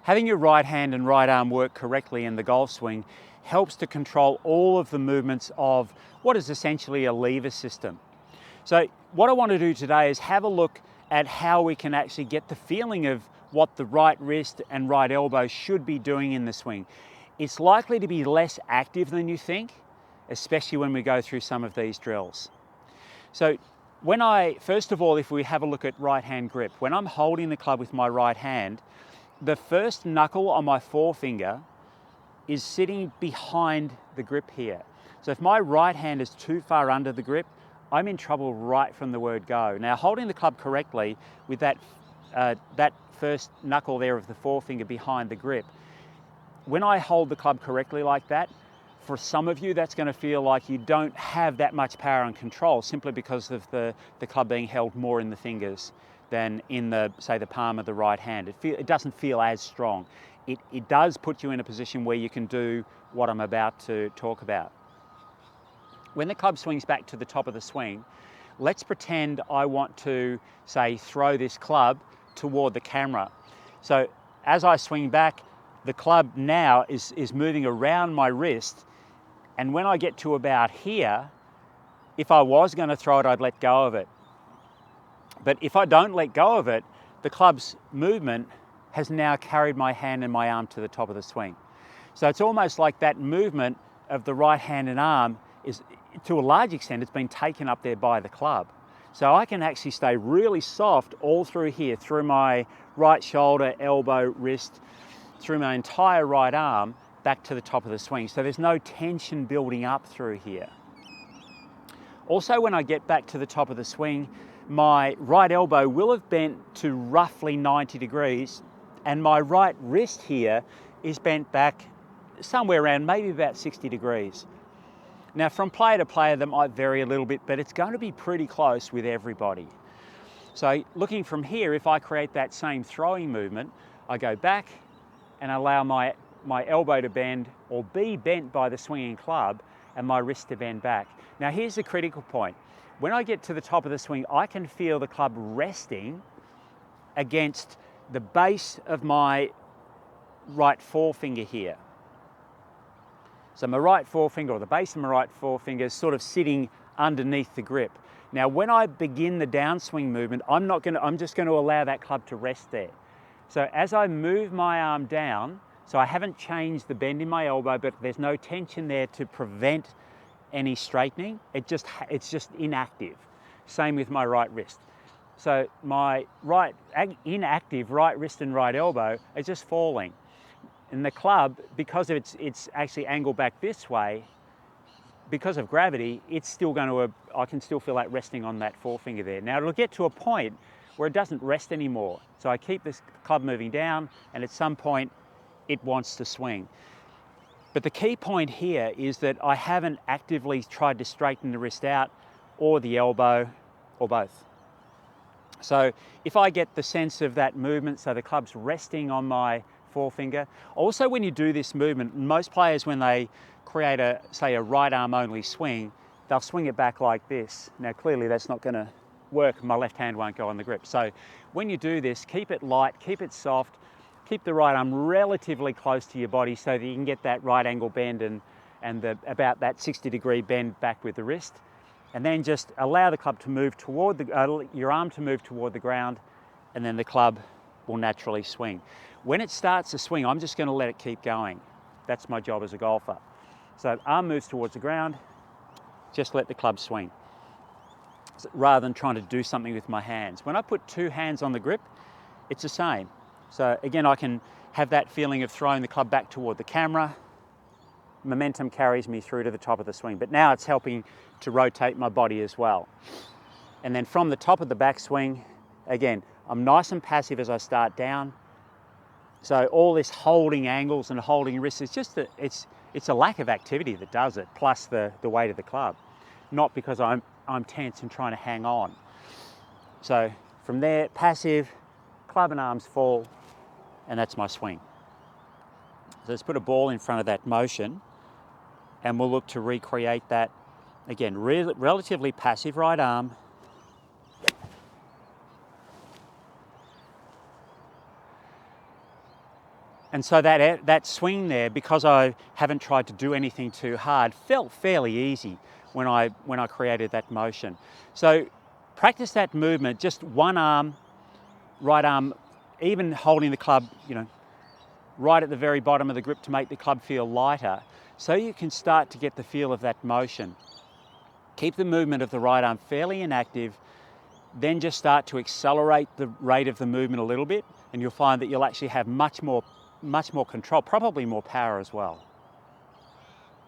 Having your right hand and right arm work correctly in the golf swing helps to control all of the movements of what is essentially a lever system. So what I want to do today is have a look at how we can actually get the feeling of what the right wrist and right elbow should be doing in the swing. It's likely to be less active than you think, especially when we go through some of these drills. So first of all, if we have a look at right hand grip, when I'm holding the club with my right hand, the first knuckle on my forefinger is sitting behind the grip here. So if my right hand is too far under the grip, I'm in trouble right from the word go. Now, holding the club correctly with that first knuckle there of the forefinger behind the grip, when I hold the club correctly like that, for some of you, that's going to feel like you don't have that much power and control simply because of the club being held more in the fingers than in say the palm of the right hand. It doesn't feel as strong. It does put you in a position where you can do what I'm about to talk about. When the club swings back to the top of the swing, let's pretend I want to, say, throw this club toward the camera. So as I swing back, the club now is moving around my wrist, and when I get to about here, if I was going to throw it, I'd let go of it. But if I don't let go of it, the club's movement has now carried my hand and my arm to the top of the swing. So it's almost like that movement of the right hand and arm is, to a large extent, it's been taken up there by the club. So I can actually stay really soft all through here, through my right shoulder, elbow, wrist, through my entire right arm, back to the top of the swing. So there's no tension building up through here. Also, when I get back to the top of the swing, my right elbow will have bent to roughly 90 degrees, and my right wrist here is bent back somewhere around maybe about 60 degrees. Now, from player to player, that might vary a little bit, but it's going to be pretty close with everybody. So looking from here, if I create that same throwing movement, I go back and allow my elbow to bend or be bent by the swinging club and my wrist to bend back. Now, here's the critical point. When I get to the top of the swing, I can feel the club resting against the base of my right forefinger here. So my right forefinger, or the base of my right forefinger, is sort of sitting underneath the grip. Now, when I begin the downswing movement, I'm just going to allow that club to rest there. So as I move my arm down, so I haven't changed the bend in my elbow, but there's no tension there to prevent any straightening. It's just inactive. Same with my right wrist. So my inactive right wrist and right elbow are just falling. And the club, because it's actually angled back this way, because of gravity, it's still going to, I can still feel that resting on that forefinger there. Now it'll get to a point where it doesn't rest anymore. So I keep this club moving down, and at some point it wants to swing. But the key point here is that I haven't actively tried to straighten the wrist out or the elbow or both. So if I get the sense of that movement, so the club's resting on my forefinger. Also, when you do this movement, most players, when they create say a right arm only swing, they'll swing it back like this. Now clearly that's not going to work. My left hand won't go on the grip. So when you do this, keep it light, keep it soft, keep the right arm relatively close to your body so that you can get that right angle bend and about that 60-degree bend back with the wrist. And then just allow the club to move toward your arm to move toward the ground, and then the club will naturally swing. When it starts to swing, I'm just going to let it keep going. That's my job as a golfer. So arm moves towards the ground, just let the club swing, rather than trying to do something with my hands. When I put two hands on the grip, it's the same. So again, I can have that feeling of throwing the club back toward the camera. Momentum carries me through to the top of the swing, but now it's helping to rotate my body as well. And then from the top of the backswing, again, I'm nice and passive as I start down. So all this holding angles and holding wrists, it's a lack of activity that does it, plus the weight of the club, not because I'm tense and trying to hang on. So from there, passive, club and arms fall, and that's my swing. So let's put a ball in front of that motion, and we'll look to recreate that. Again, relatively passive right arm. And so that swing there, because I haven't tried to do anything too hard, felt fairly easy when I created that motion. So practice that movement, just one arm, right arm, even holding the club, right at the very bottom of the grip to make the club feel lighter, so you can start to get the feel of that motion. Keep the movement of the right arm fairly inactive, then just start to accelerate the rate of the movement a little bit, and you'll find that you'll actually have much more control, probably more power as well.